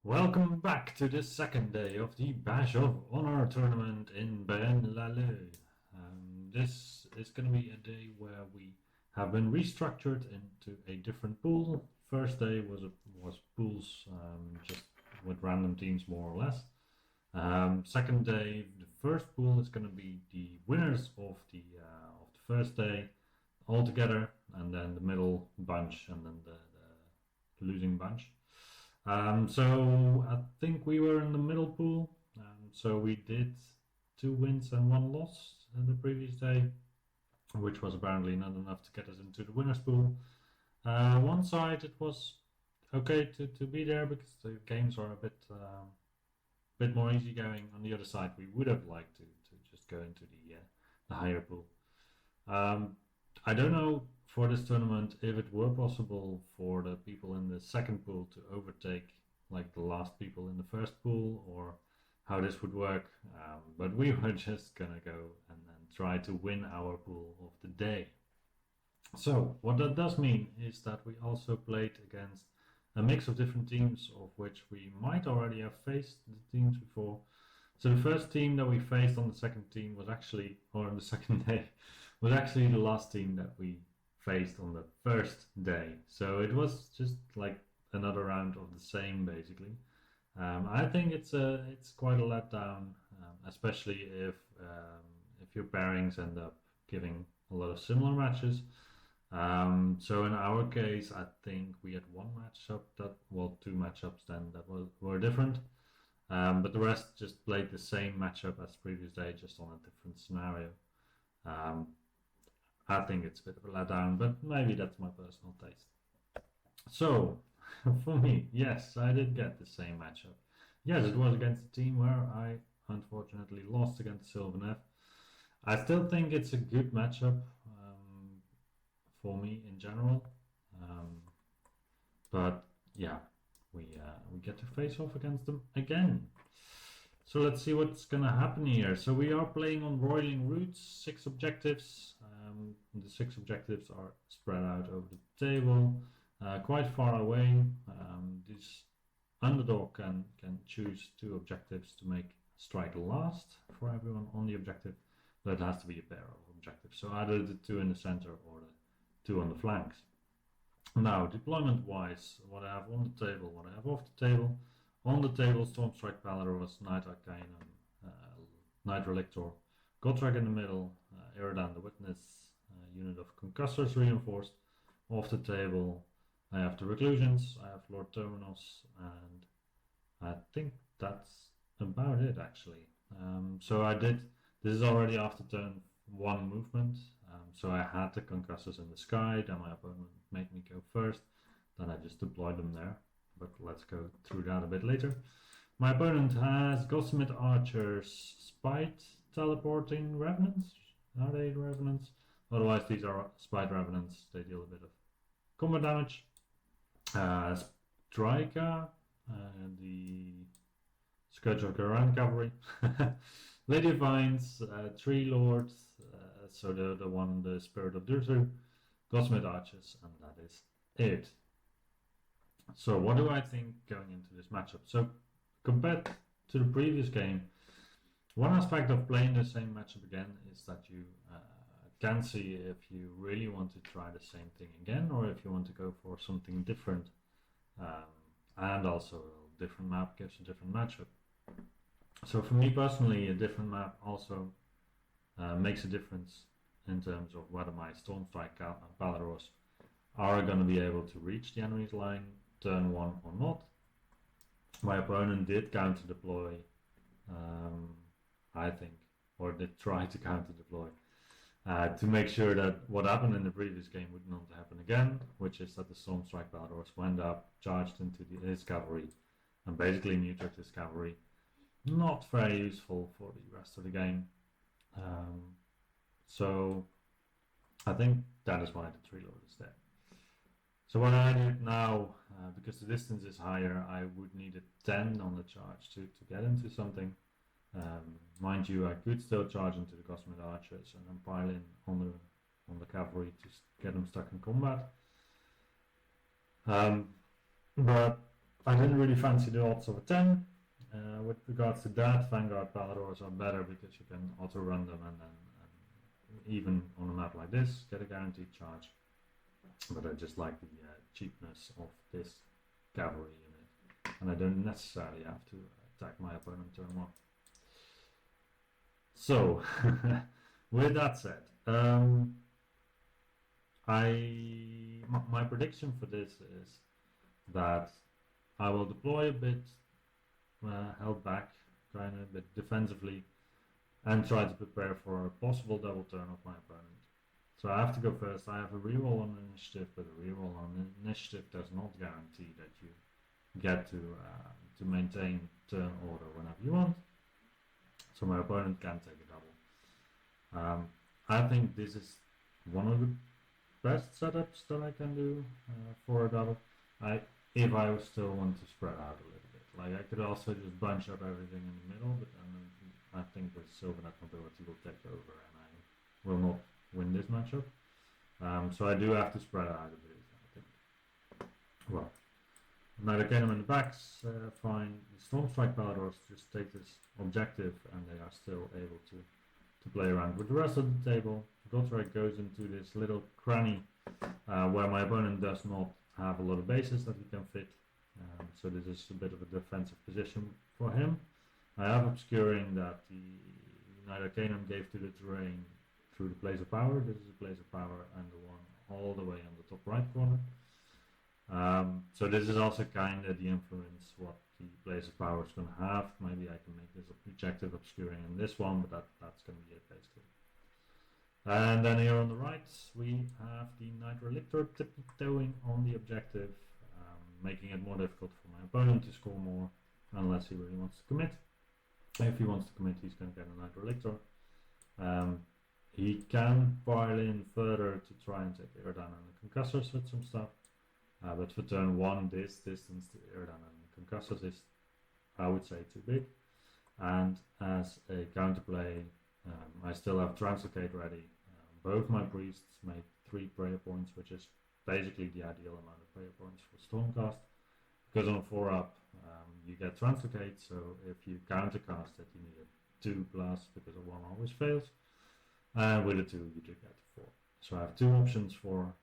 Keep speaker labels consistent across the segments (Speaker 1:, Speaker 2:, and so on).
Speaker 1: Welcome back to the second day of the Bash of Honor tournament in Braine. This is going to be a day where we have been restructured into a different pool. First day was pools just with random teams more or less. Second day, the first pool is going to be the winners of the first day all together, and then the middle bunch, and then the losing bunch. So I think we were in the middle pool. So we did 2 wins and 1 loss in the previous day, which was apparently not enough to get us into the winners pool. One side it was okay to be there because the games are a bit more easygoing. On the other side, we would have liked to just go into the higher pool. I don't know for this tournament if it were possible for the people in the second pool to overtake like the last people in the first pool, or how this would work. But we were just gonna go and try to win our pool of the day. So what that does mean is that we also played against a mix of different teams, of which we might already have faced the teams before. So the first team that we faced on the second team was actually, or on the second day, was actually the last team that we faced on the first day. So it was just like another round of the same, basically. I think it's quite a letdown, especially if your pairings end up giving a lot of similar matches. So in our case, I think we had one matchup two matchups then that were different. But the rest just played the same matchup as previous day, just on a different scenario. I think it's a bit of a letdown, but maybe that's my personal taste. So, for me, yes, I did get the same matchup. Yes, it was against a team where I unfortunately lost against Sylvaneth. I still think it's a good matchup for me in general. But yeah, we get to face off against them again. So let's see what's gonna happen here. So we are playing on Roiling Roots, 6 objectives. The 6 objectives are spread out over the table, quite far away. This underdog can choose 2 objectives to make strike last for everyone on the objective, but it has to be a pair of objectives. So either the 2 in the center or the 2 on the flanks. Now, deployment-wise, what I have on the table, what I have off the table. On the table, Stormstrike Palaros, Knight Arcanum, Knight Relictor, Gotrek in the middle, Iridan the Witness, unit of Concussors reinforced. Off the table, I have the Reclusions, I have Lord Terminus, and I think that's about it actually. So I did, this is already after turn 1 movement, so I had the Concussors in the sky, then my opponent made me go first, then I just deployed them there. But let's go through that a bit later. My opponent has Gossamet Archers, Spite Teleporting Revenants. Are they Revenants? Otherwise, these are Spite Revenants. They deal a bit of combat damage. Striker, the Scourge of Garan Cavalry. Lady of Vines, Tree Lord, so the Spirit of Durthu, Gossamet Archers, and that is it. So what do I think going into this matchup? So compared to the previous game, one aspect of playing the same matchup again is that you can see if you really want to try the same thing again, or if you want to go for something different. And also a different map gives a different matchup. So for me personally, a different map also makes a difference in terms of whether my Stormstrike Palaros are going to be able to reach the enemy's line turn 1 or not. My opponent did counter deploy, I think, or did try to counter deploy to make sure that what happened in the previous game would not happen again, which is that the Stormstrike Palaros went up, charged into his cavalry, and basically neutered his cavalry. Not very useful for the rest of the game. So I think that is why the Tree Lord is there. So what I did now, because the distance is higher, I would need a 10 on the charge to get into something. Mind you, I could still charge into the Gossamet Archers and then pile in on the cavalry to get them stuck in combat. But I didn't really fancy the odds of a 10. With regards to that, Vanguard Paladors are better because you can auto-run them and then even on a map like this, get a guaranteed charge. But I just like the cheapness of this cavalry unit. And I don't necessarily have to attack my opponent turn 1. So, with that said, my prediction for this is that I will deploy a bit held back, kind of a bit defensively, and try to prepare for a possible double turn of my opponent. So I have to go first. I have a reroll on initiative, but a reroll on initiative does not guarantee that you get to maintain turn order whenever you want. So my opponent can take a double. I think this is one of the best setups that I can do for a double. If I still want to spread out a little bit. Like I could also just bunch up everything in the middle, but then I think with Sylvaneth Nobility will take over and I will not win this matchup. So I do have to spread out a bit, I think. Well, Knight Arcanum in the backs, fine. The Stormstrike Paladors just take this objective and they are still able to play around with the rest of the table. Gotrek goes into this little cranny where my opponent does not have a lot of bases that he can fit. So this is a bit of a defensive position for him. I have obscuring that the Knight Arcanum gave to the terrain through the Place of Power. This is a Place of Power and the one all the way on the top right corner. So this is also kind of the influence what the Place of Power is going to have. Maybe I can make this objective obscuring in this one, but that's going to be it basically. And then here on the right we have the Knight Relictor tiptoeing on the objective, making it more difficult for my opponent to score more unless he really wants to commit. If he wants to commit, he's going to get a Knight Relictor. He can pile in further to try and take Erdan and the Concussors with some stuff. But for turn 1, this distance to Erdan and the Concussors is, I would say, too big. And as a counterplay, I still have Translocate ready. Both my priests make 3 prayer points, which is basically the ideal amount of prayer points for Stormcast. Because on a 4-up, you get Translocate, so if you countercast it, you need a 2+, because a 1 always fails. And with a 2, you do get a 4. So I have 2 options for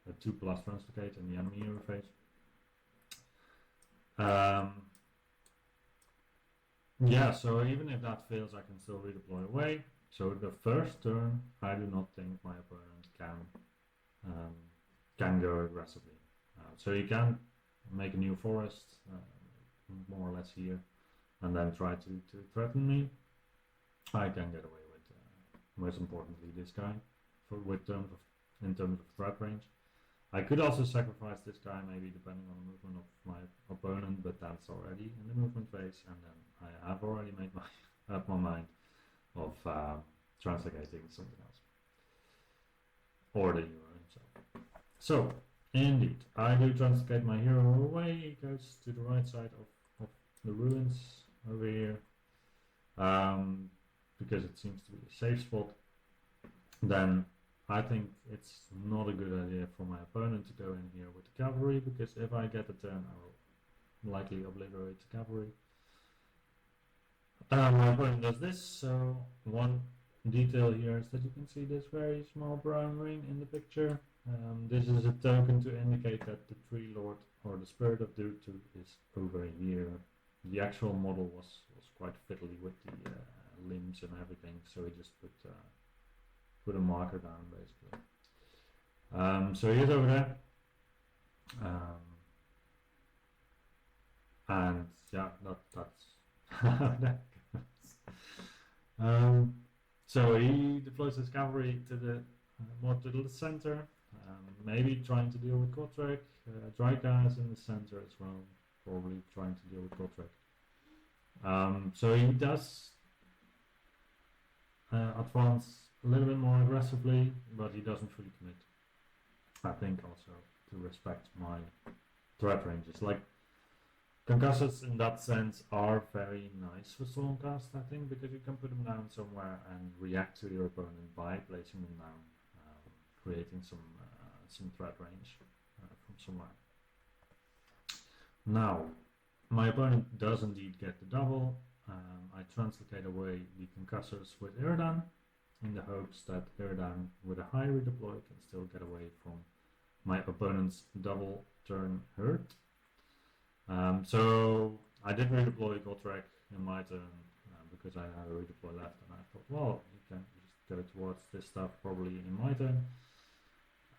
Speaker 1: a 2+ Translocate in the enemy interface. Yeah, so even if that fails, I can still redeploy away. So the first turn, I do not think my opponent can go aggressively. So you can make a new forest, more or less here, and then try to threaten me. I can get away with, most importantly, this guy in terms of threat range. I could also sacrifice this guy, maybe depending on the movement of my opponent, but that's already in the movement phase, and then I have already made up my mind of translating something else, or the hero himself. So, indeed, I do translate my hero away. He goes to the right side of the ruins over here, because it seems to be a safe spot. Then I think it's not a good idea for my opponent to go in here with the cavalry, because if I get the turn, I will likely obliterate the cavalry. My opponent does this, so one detail here is that you can see this very small brown ring in the picture. This is a token to indicate that the Tree Lord, or the Spirit of Dutu, is over here. The actual model was quite fiddly with the limbs and everything, so he just put a marker down basically. So he's over there, and yeah, that's how that goes. So he deploys his cavalry to the more to the center, maybe trying to deal with Gotrek. Draika is in the center as well, probably trying to deal with Gotrek. So he does advance a little bit more aggressively, but he doesn't fully commit. I think also to respect my threat ranges. Like, Concussors in that sense are very nice for Stormcast, I think, because you can put them down somewhere and react to your opponent by placing them down, creating some threat range from somewhere. Now, my opponent does indeed get the double. I translocate away the concussors with Iridan in the hopes that Iridan with a high redeploy can still get away from my opponent's double turn hurt. So I did redeploy Gotrek in my turn because I had a redeploy left, and I thought, well, you can just go towards this stuff probably in my turn.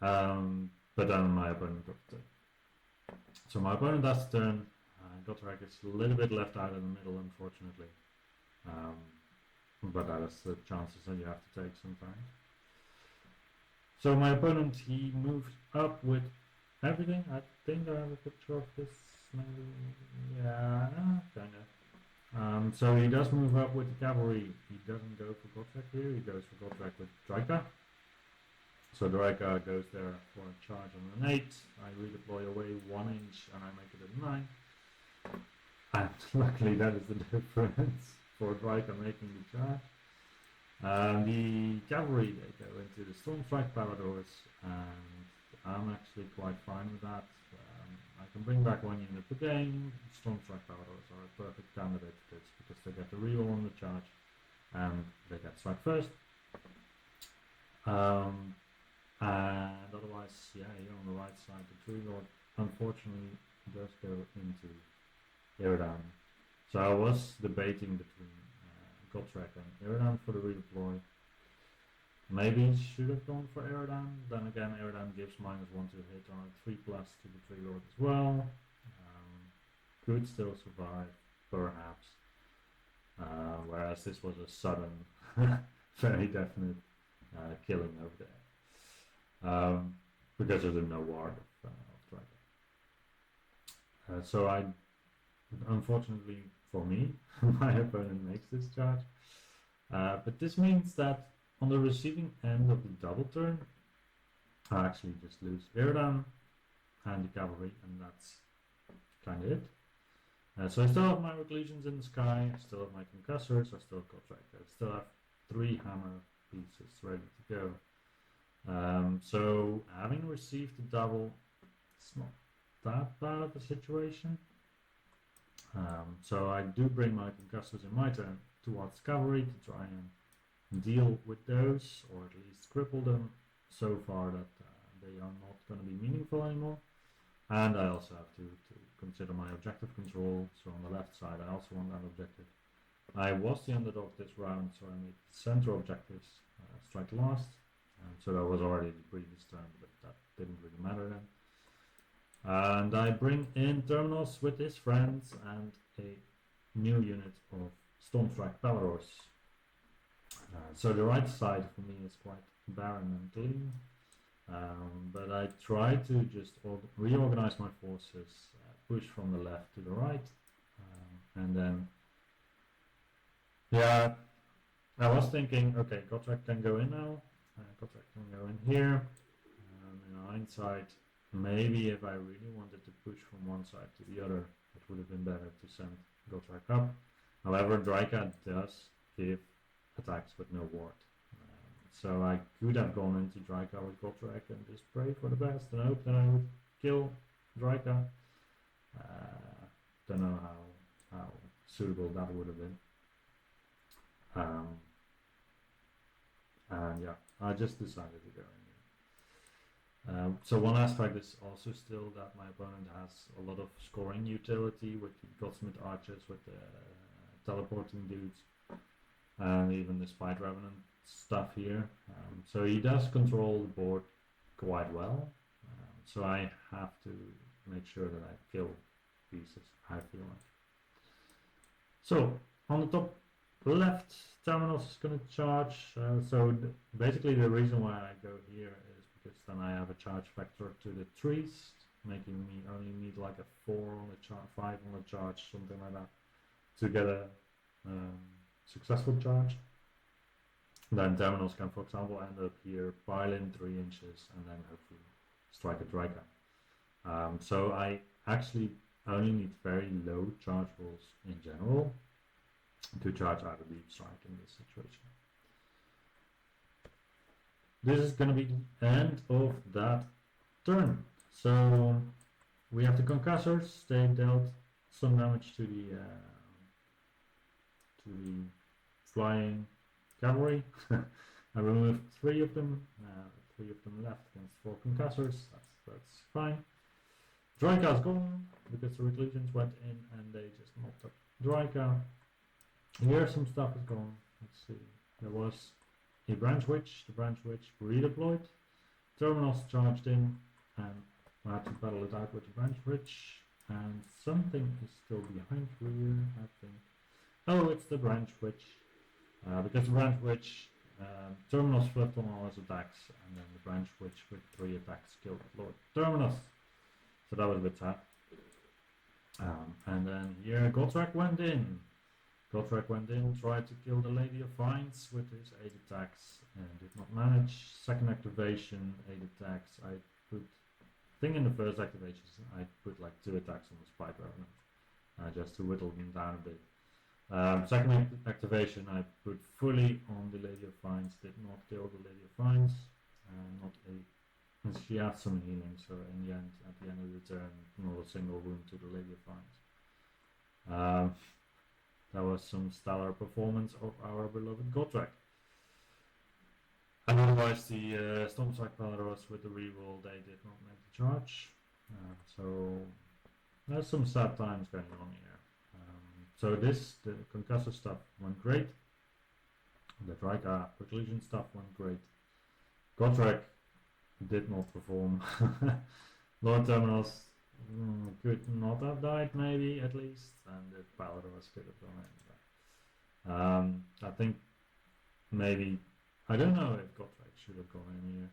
Speaker 1: But then my opponent got the turn. So my opponent does the turn. Gotrek is a little bit left out in the middle, unfortunately. But that is the chances that you have to take sometimes. So my opponent, he moved up with everything. I think I have a picture of this. Maybe, yeah, kind of. So he does move up with the cavalry. He doesn't go for Gotrek here. He goes for Gotrek with Draika. So Draika goes there for a charge on an 8. I redeploy away 1 inch and I make it a 9. And luckily that is the difference for Draika making the charge. The cavalry, they go into the Stormstrike Paladors, and I'm actually quite fine with that. I can bring back 1 unit per game. Stormstrike Paladors are a perfect candidate for this because they get the reroll on the charge and they get strike first. And otherwise, yeah, here on the right side, the Tree Lord unfortunately does go into Iridan. So I was debating between Gotrek and Iridan for the redeploy. Maybe should have gone for Iridan. Then again, Iridan gives -1 to hit on a 3+ to the Tree Lord as well. Could still survive, perhaps. Whereas this was a sudden, very definite killing over there. Because of the no ward of Dragon. So I, unfortunately for me, my opponent makes this charge. But this means that on the receiving end of the double turn, I actually just lose Iridan and the cavalry, and that's kind of it. So I still have my reclusions in the sky, I still have my concussors, I still have Gotrek, I still have 3 hammer pieces ready to go. So having received the double, it's not that bad of a situation. So I do bring my concussors in my turn towards cavalry to try and deal with those, or at least cripple them so far that they are not going to be meaningful anymore. And I also have to consider my objective control. So on the left side, I also want that objective. I was the underdog this round, so I made center objectives strike last. So that was already the previous turn, but that didn't really matter then. And I bring in Terminus with his friends and a new unit of Stormstrike Paladors. So the right side for me is quite barren and clean. But I try to just reorganize my forces, push from the left to the right, and then, yeah, I was thinking, okay, Gotrek can go in now, Gotrek can go in here. In hindsight, maybe if I really wanted to push from one side to the other, it would have been better to send Gotrek up. However, Draika does give attacks with no ward. So I could have gone into Draika with Gotrek and just pray for the best and hope that I would kill Draika. Don't know how suitable that would have been. And yeah, I just decided to go in here. So one aspect is also still that my opponent has a lot of scoring utility with the Godsmith archers, with the teleporting dudes, and even the Spite Revenant stuff here. So he does control the board quite well. So I have to make sure that I kill pieces, I feel like. So on the top left, Terminus is going to charge. Basically the reason why I go here is because then I have a charge factor to the trees, making me only need like a 4 on the charge, 5 on the charge, something like that, to get a successful charge. Then Terminus can, for example, end up here, pile in 3 inches, and then hopefully strike a Draika. So I actually only need very low charge rolls in general to charge out a deep strike in this situation. This is going to be the end of that turn. So We have the concussors. They dealt some damage to the flying cavalry. I removed 3 of them. 3 of them left against 4 concussors. That's fine. Draika's gone because the reclusions went in and they just knocked up Draika. Here some stuff is gone. Let's see. There was a branch witch. The branch witch redeployed. Terminals charged in and I had to battle it out with the branch witch. And something is still behind here, I think. Oh, it's the branch witch. Because the branch witch Terminus flipped on all his attacks, and then the branch witch with 3 attacks killed Lord Terminus. So that was a bit sad. And then here Gotrek went in. Gotrek went in, tried to kill the Lady of Vines with his 8 attacks, and did not manage. Second activation, 8 attacks. I think in the first activation I put like 2 attacks on the Spike Revenant, just to whittle them down a bit. Second activation I put fully on the Lady of Vines, did not kill the Lady of Vines, and she had some healing, so in the end, at the end of the turn, not a single wound to the Lady of Vines. That was some stellar performance of our beloved Gotrek. And otherwise the Stormcast Palaros with the reroll, they did not make the charge, so there's some sad times going on here. So the concussor stuff went great. The Draika reclusion stuff went great. Gotrek did not perform. Lord Terminus could not have died, maybe at least, and the Palaros could have gone in. I think maybe, I don't know if Gotrek should have gone in here.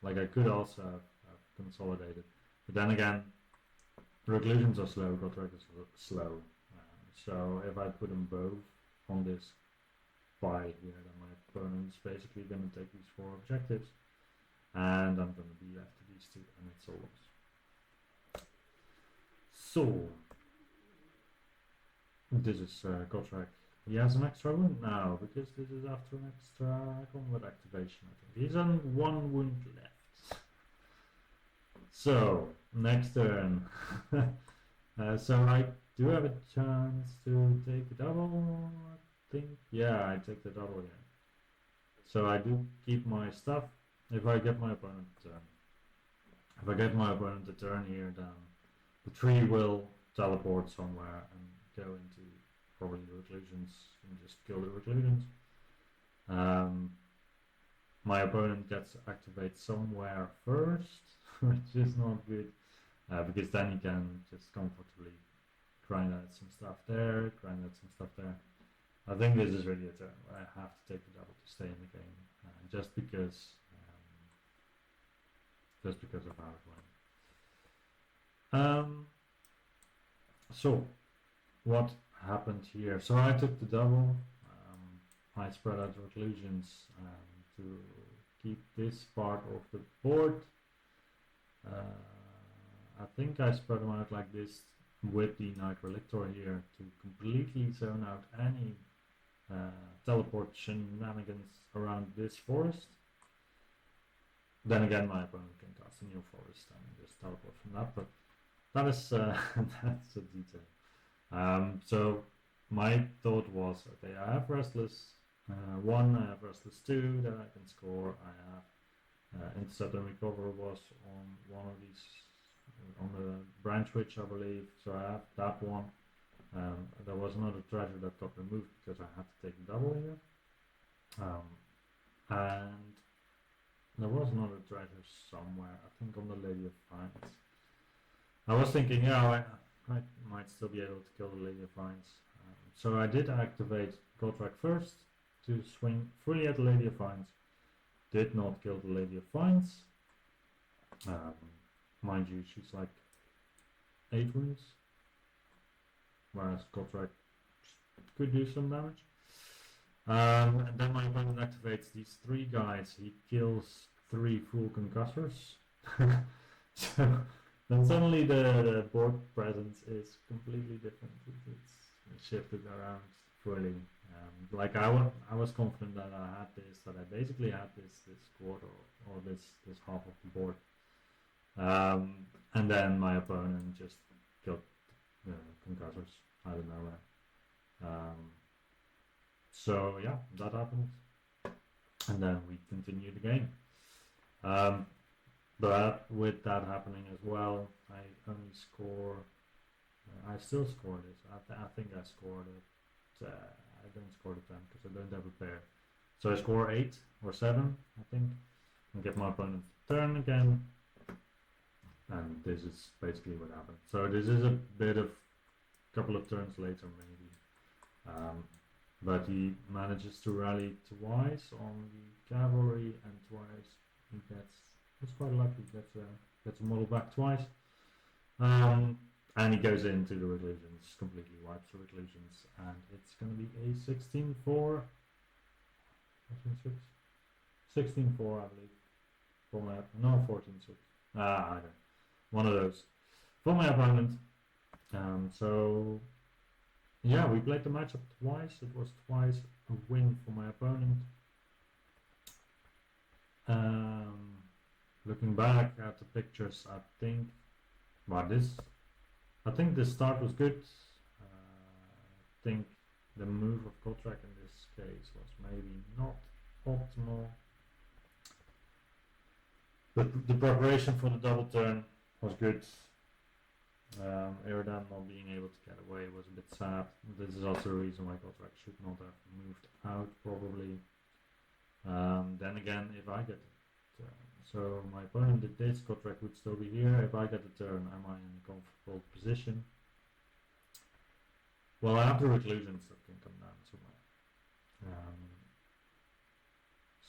Speaker 1: Like I could also have consolidated, but then again, reclusions are slow, Gotrek is slow. So if I put them both on this buy here, then my opponent is basically going to take these 4 objectives, and I'm going to be left with these 2, and it's a loss. So this is Gotrek. He has an extra wound now because this is after an extra combat activation. I think he's on 1 wound left. So next turn. So I do have a chance to take a double, I think. Yeah, I take the double here. So I do keep my stuff. If I get my opponent to turn. If I get my opponent to turn here, then the tree will teleport somewhere and go into probably the reclusions and just kill the reclusions. My opponent gets to activate somewhere first, which is not good, because then he can just comfortably grind out some stuff there, grind out some stuff there. I think this is really a turn where I have to take the double to stay in the game, just because of how it went. So what happened here? So I took the double. I spread out reclusions to keep this part of the board. I think I spread them out like this with the Knight Relictor here to completely zone out any teleport shenanigans around this forest. Then again, my opponent can cast a new forest and just teleport from that, but that is that's a detail. So my thought was, okay, I have Restless 1, I have Restless 2 that I can score, I have Intercept and Recover was on one of these, on the Branch Witch I believe, so I have that one. There was another treasure that got removed because I had to take a double here. And there was another treasure somewhere, I think on the Lady of Vines. I was thinking, yeah, I might still be able to kill the Lady of Vines. So I did activate Gotrek first to swing fully at the Lady of Vines. Did not kill the Lady of Vines. Mind you, she's like 8 wounds, whereas Gotrek could do some damage. And then my opponent activates these 3 guys. He kills 3 full concussors. So then suddenly the board presence is completely different. It's shifted around fully. Like I was confident that I had this, that I basically had this quarter or this half of the board. And then my opponent just got concussors out of nowhere. So yeah, that happened, and then we continued the game. But with that happening as well, I only score. I still score this. I think I scored it. I don't score the 10 because I don't have a pair. So I score 8 or 7, I think, and get my opponent turn again. And this is basically what happened. So this is a bit of couple of turns later maybe. But he manages to rally twice on the cavalry, and twice he he's quite lucky, gets a model back twice. And he goes into the reclusions, completely wipes the reclusions, and it's going to be a 16-4. 16-4, I believe. For my, no, 14-6. I don't. One of those. For my opponent. So yeah, we played the matchup twice. It was twice a win for my opponent. Looking back at the pictures, I think the start was good. I think the move of Kotrek in this case was maybe not optimal. But the preparation for the double turn was good. Eridan not being able to get away was a bit sad. This is also a reason why Kotrek should not have moved out, probably. Then again, if I get the turn. So my opponent did this, Kotrek would still be here. If I get the turn, am I in a comfortable position? Well, I have the reclusions that can come down somewhere.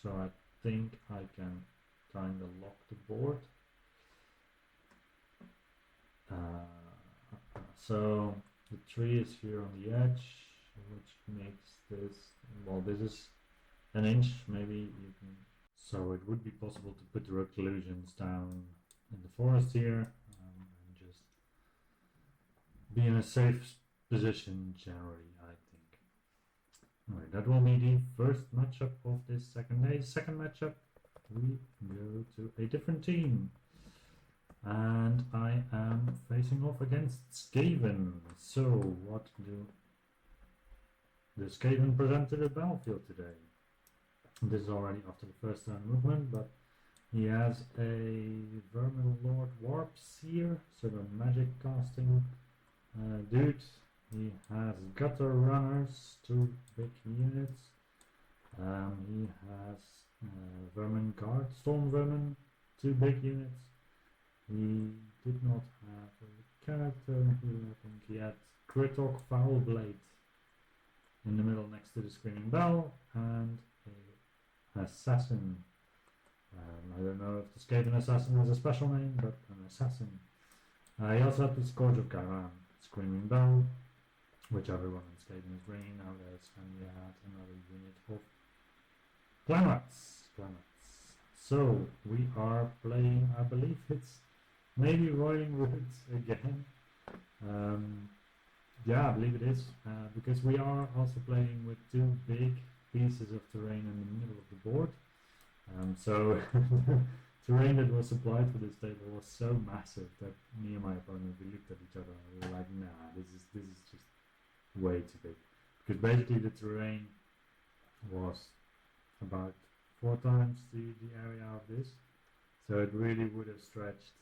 Speaker 1: So I think I can kind of lock the board. So the tree is here on the edge, which makes this, well, this is an inch, maybe you can, so it would be possible to put the reclusions down in the forest here, and just be in a safe position generally, I think. Alright, that will be the first matchup of this second day. Second matchup, we go to a different team. And I am facing off against Skaven. So what do the Skaven present to the battlefield today? This is already after the first turn movement, but he has a Vermin Lord Warp Seer, so a magic casting dude. He has Gutter Runners, 2 big units. He has Vermin Guard, Storm Vermin, 2 big units. He did not have a character here. I think he had Kritok Foul Blade in the middle next to the Screaming Bell, and an Assassin. I don't know if the Skaven Assassin has a special name, but an Assassin. He also had the Scourge of Gairan, Screaming Bell, which everyone in Skaven is bringing nowadays, and we had another unit of Planets. So we are playing, I believe it's maybe Roiling Woods again. Yeah, I believe it is, because we are also playing with 2 big pieces of terrain in the middle of the board. So the terrain that was supplied for this table was so massive that me and my opponent, we looked at each other and we were like, nah, this is just way too big. Because basically the terrain was about 4 times the area of this. So it really would have stretched,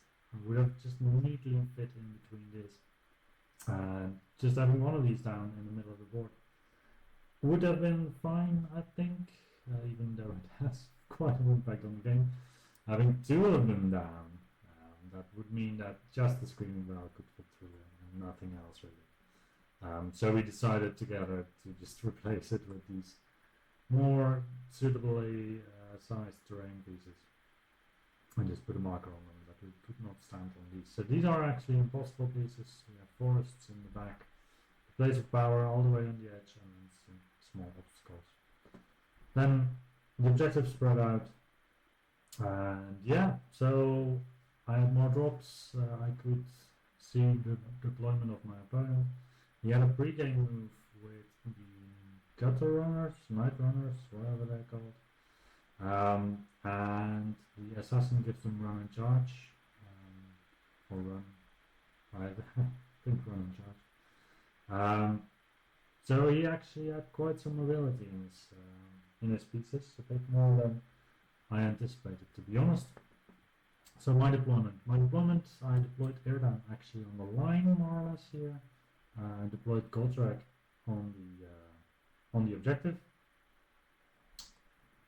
Speaker 1: would have just neatly fit in between this. And just having one of these down in the middle of the board would have been fine, I think, even though it has quite an impact on the game. Having 2 of them down, that would mean that just the Screaming Bell could fit through and nothing else really. So we decided together to just replace it with these more suitably sized terrain pieces and just put a marker on them that we could not stand on these. So these are actually impossible pieces. We have forests in the back, the place of power all the way on the edge, and some small obstacles. Then the objectives spread out, and yeah, so I had more drops. I could see the deployment of my opponent. He had a pre-game move with the Gutter Runners, Night Runners, whatever they're called. And the Assassin gives them run and charge. or run. I think run and charge. So he actually had quite some mobility in his pieces, a bit more than I anticipated, to be honest. So my deployment, I deployed Airdown actually on the line more or less here. I deployed Goldtrack on the objective,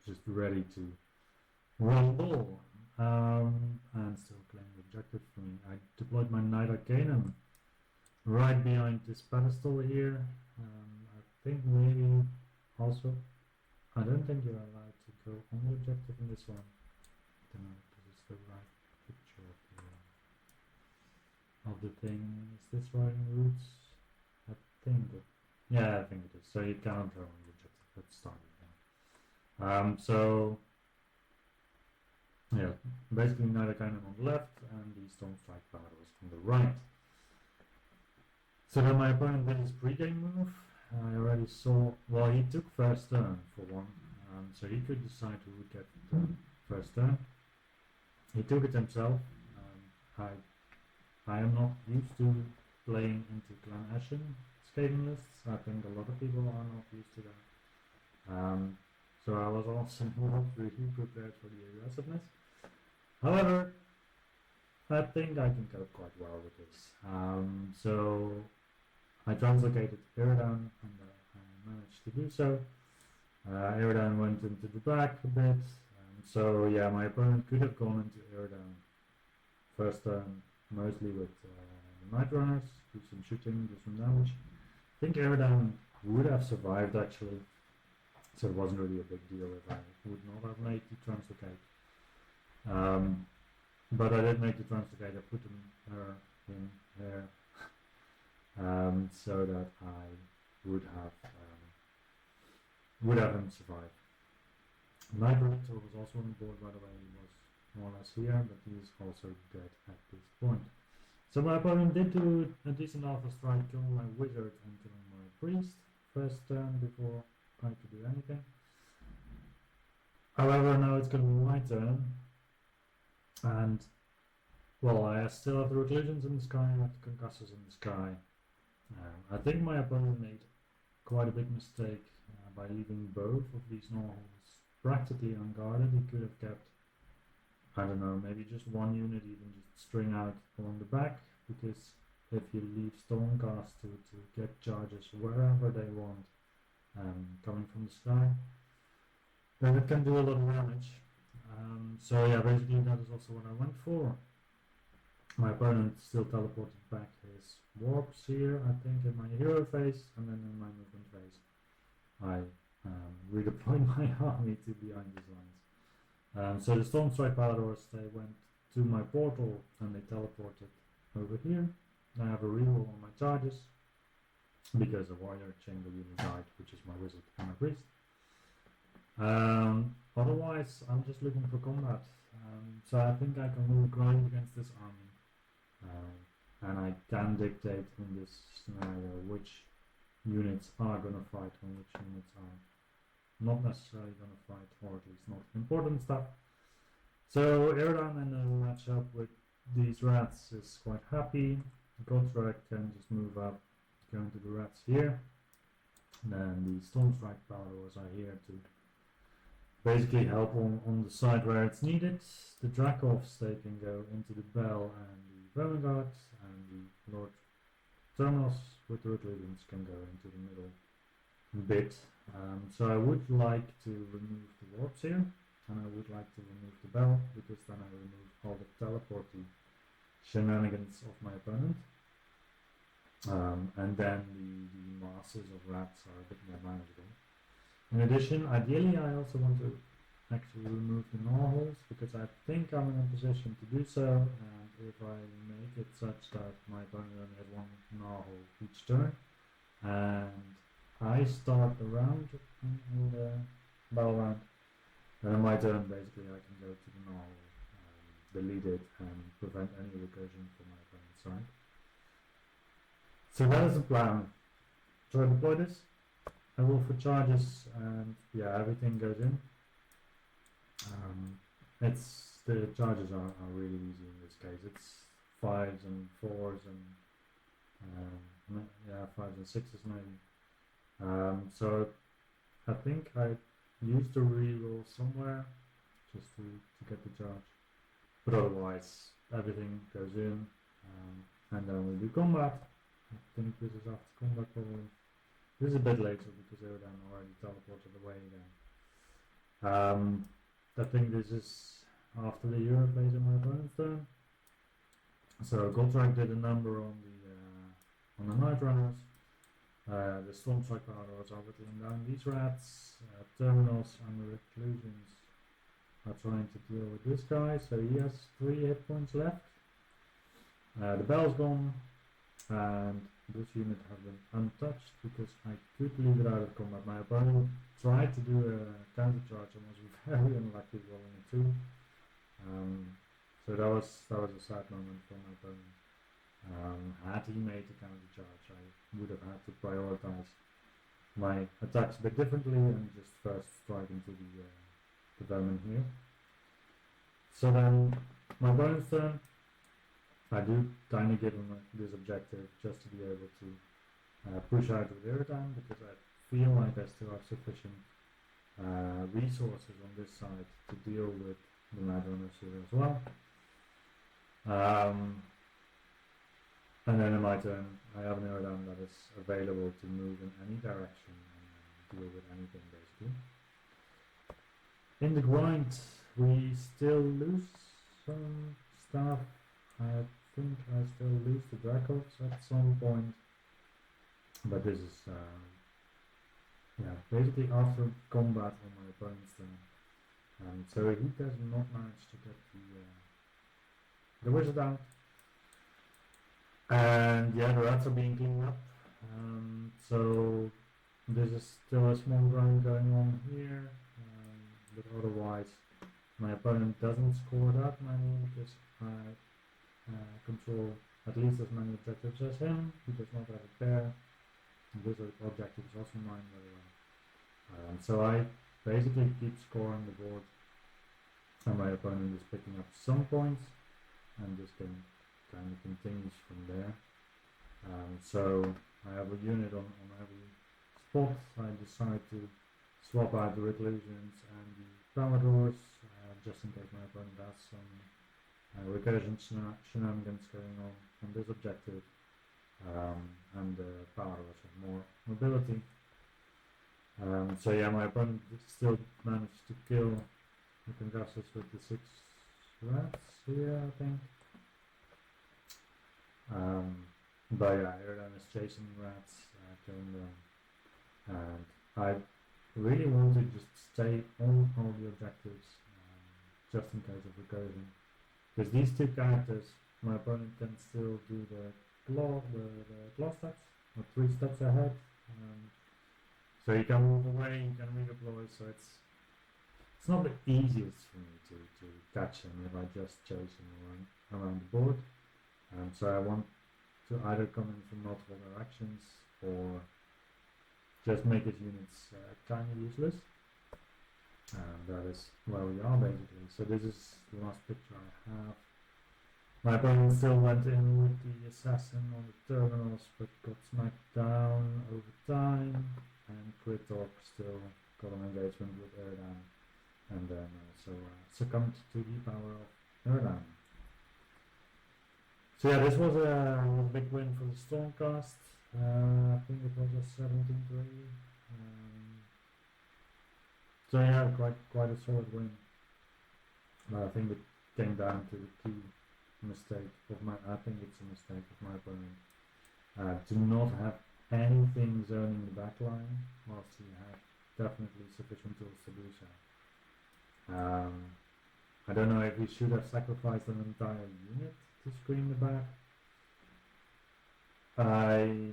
Speaker 1: just ready to rumble and still claim the objective for me. I deployed my Knight Arcanum right behind this pedestal here. I think maybe also, I don't think you're allowed to go on the objective in this one. I don't know, because it's the right picture of the thing. Is this right in roots? I think it, yeah, I think it is. So you cannot go on the objective. Let's start again. So yeah, basically Knight Arcanum on the left and the Stormstrike Paladors on the right. So then my opponent did his pre-game move. I already saw, well, he took first turn for one, so he could decide who would get the first turn. He took it himself. I am not used to playing into Clan Ashen skating lists. I think a lot of people are not used to that. So I was also not really prepared for the aggressiveness. However, I think I can cope quite well with this. So I translocated Airdown and I managed to do so. Airdown went into the back a bit. So yeah, my opponent could have gone into Airdown first turn, mostly with the Night Runners, do some shooting, do some damage. I think Airdown would have survived actually, so it wasn't really a big deal if I would not have made the translocate. But I did make the translocate. I put her in there so that I would have him survive. Night Raptor was also on the board, by the way. He was more or less here, but he is also dead at this point. So my opponent did do a decent alpha strike, killing my wizard and killing my priest first turn before trying to do anything. However, now it's going to be my turn, and well, I still have the reclusions in the sky, I have the concussors in the sky. I think my opponent made quite a big mistake by leaving both of these Norholes practically unguarded. He could have kept, I don't know, maybe just one unit, even just string out along the back, because if you leave Stormcast to get charges wherever they want, coming from the sky, then it can do a lot of damage. So yeah, basically that is also what I went for. My opponent still teleported back his warps here, I think, in my hero phase, and then in my movement phase I redeployed my army to behind these lines. So the Stormstrike Paladors, they went to my portal and they teleported over here. I have a reroll on my charges because a warrior chamber unit died, which is my wizard and my priest. Otherwise, I'm just looking for combat. So I think I can really grind against this army. And I can dictate in this scenario which units are going to fight and which units are not necessarily going to fight, or at least not important stuff. So Airdown in a matchup with these rats is quite happy. Goldstrike can just move up, go into the rats here. And then the Stormstrike Paladors are here to basically help on the side where it's needed. The Drakovs, they can go into the Bell and the Vermin Guard, and the Lord Terminals with the Reclusions can go into the middle bit. So I would like to remove the warps here, and I would like to remove the Bell, because then I remove all the teleporty shenanigans of my opponent. And then the masses of rats are a bit more manageable. In addition, ideally I also want to actually remove the Norholes, because I think I'm in a position to do so, and if I make it such that my opponent only has one Norhole each turn, and I start the round in the battle round, then on my turn basically I can go to the Norhole, delete it, and prevent any recursion from my opponent's side. So that is the plan. So I deploy this, I roll for charges, and yeah, everything goes in. The charges are really easy in this case. It's 5s and 4s and yeah, 5s and 6s maybe. So I think I used to reroll somewhere just to get the charge, but otherwise everything goes in, and then we do combat. I think this is after combat probably. This is a bit later because Erdan already teleported away again. I think this is after the Euro phase in my opponent's turn. So Goldstrike did a number on the Night Runners. The Stormstrike powers are whittling down these rats. Terminals and the Reclusions are trying to deal with this guy, so he has 3 hit points left. The bell's gone, and this unit has been untouched because I could leave it out of combat. My opponent tried to do a counter charge and was very unlucky rolling a 2. So that was a sad moment for my opponent. Had he made the counter charge, I would have had to prioritize my attacks a bit differently and just first strike into the vermin here. So then my opponent's turn, I do tiny give him this objective just to be able to push out with Iridan, because I feel like I still have sufficient resources on this side to deal with the Mad Runners here as well. And then in my turn, I have an Iridan that is available to move in any direction and deal with anything basically. In the grind, we still lose some stuff. I think I still lose the Dracos at some point, but this is yeah, basically after combat on my opponent's turn. So he does not manage to get the wizard out, and yeah, the rats are being cleaned up. So this is still a small grind going on here, but otherwise my opponent doesn't score that many because I control at least as many objectives as him. He does not have a pair. This objective is also mine, by the way. So I basically keep scoring the board, and my opponent is picking up some points, and this game kind of continues from there. So I have a unit on every spot. I decide to swap out the Reclusions and the Power Doors, just in case my opponent has some recursion shenanigans going on this objective, and the Power Doors have more mobility. So yeah, my opponent still managed to kill the Congassus with the 6 rats here, I think. But yeah, Iridan is chasing rats, killing them, and I really want to just stay on all the objectives, just in case of recursion. Because these 2 characters, my opponent can still do the claw steps, or 3 steps ahead. So you can move away, you can redeploy, so it's not the easiest for me to catch him if I just chase him around the board. So I want to either come in from multiple directions or just make his units kind of useless. And that is where we are basically. So this is the last picture I have. My opponent still went in with the assassin on the terminals, but got smacked down over time, and Kritorp still got an engagement with Erdan, and then also succumbed to the power of Erdan. So yeah, this was a big win for the Stormcast. I think it was a 17-3. So yeah, quite a solid win. But I think it came down to the key mistake of my. I think it's a mistake of my opponent to not have anything zoning the back line, whilst he had definitely sufficient tools to do so. I don't know if he should have sacrificed an entire unit to screen the back. I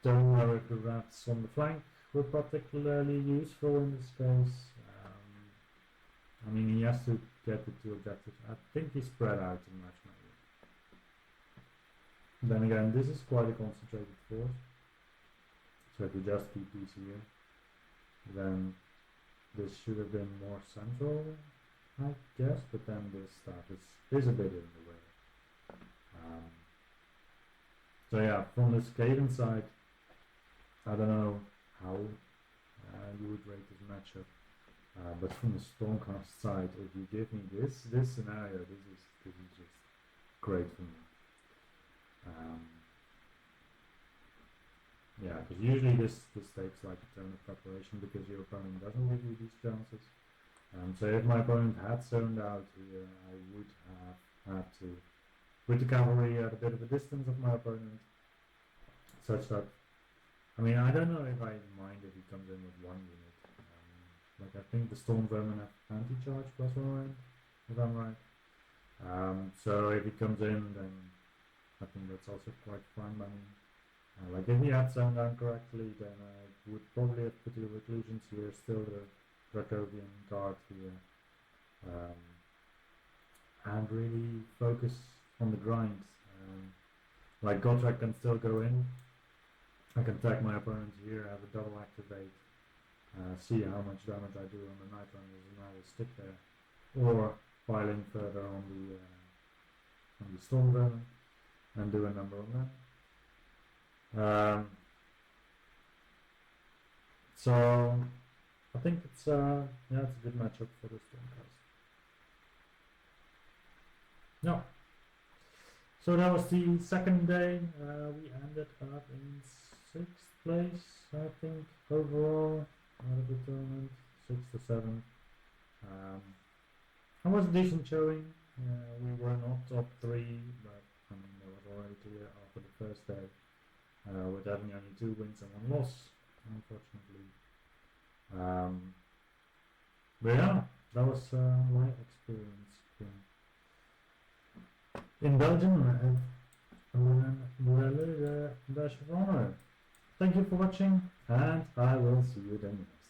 Speaker 1: don't know if the rats on the flank were particularly useful in this case. I mean, he has to get the 2 objectives. I think he spread out too much maybe. Then again, this is quite a concentrated force. So if you just keep these here, then this should have been more central, I guess, but then this stuff is a bit in the way. Um, so yeah, from the Skaven side, I don't know how you would rate this matchup, but from the Stormcast side, if you give me this scenario, this is just great for me. Yeah, because usually this takes like a turn of preparation because your opponent doesn't give you these chances. So if my opponent had zoned out here, I would have had to put the cavalry at a bit of a distance of my opponent, such that, I mean, I don't know if I mind if he comes in with one unit. Like I think the Storm Vermin have anti-charge +1, if I'm right. So if he comes in, then I think that's also quite fine by me. Like if he had zoned down correctly, then I would probably have put the Reclusions here, still the Dracovian Guard here, and really focus on the grind. Like Gotrek can still go in, I can tag my opponent here, have a double activate, see how much damage I do on the Night Runners, and I will stick there, or pile in further on the Storm Vermin and do a number on them. So I think it's yeah, it's a good matchup for the Stormcast. No. So that was the second day. We ended up in 6th place, I think, overall out of the tournament, 6th or 7th. It was a decent showing. We were not top 3, but I mean that was already clear after the first day. With having only 2 wins and 1 loss, unfortunately. But yeah, that was my experience in Belgium and the Bash of Honor. Thank you for watching, and I will see you then next.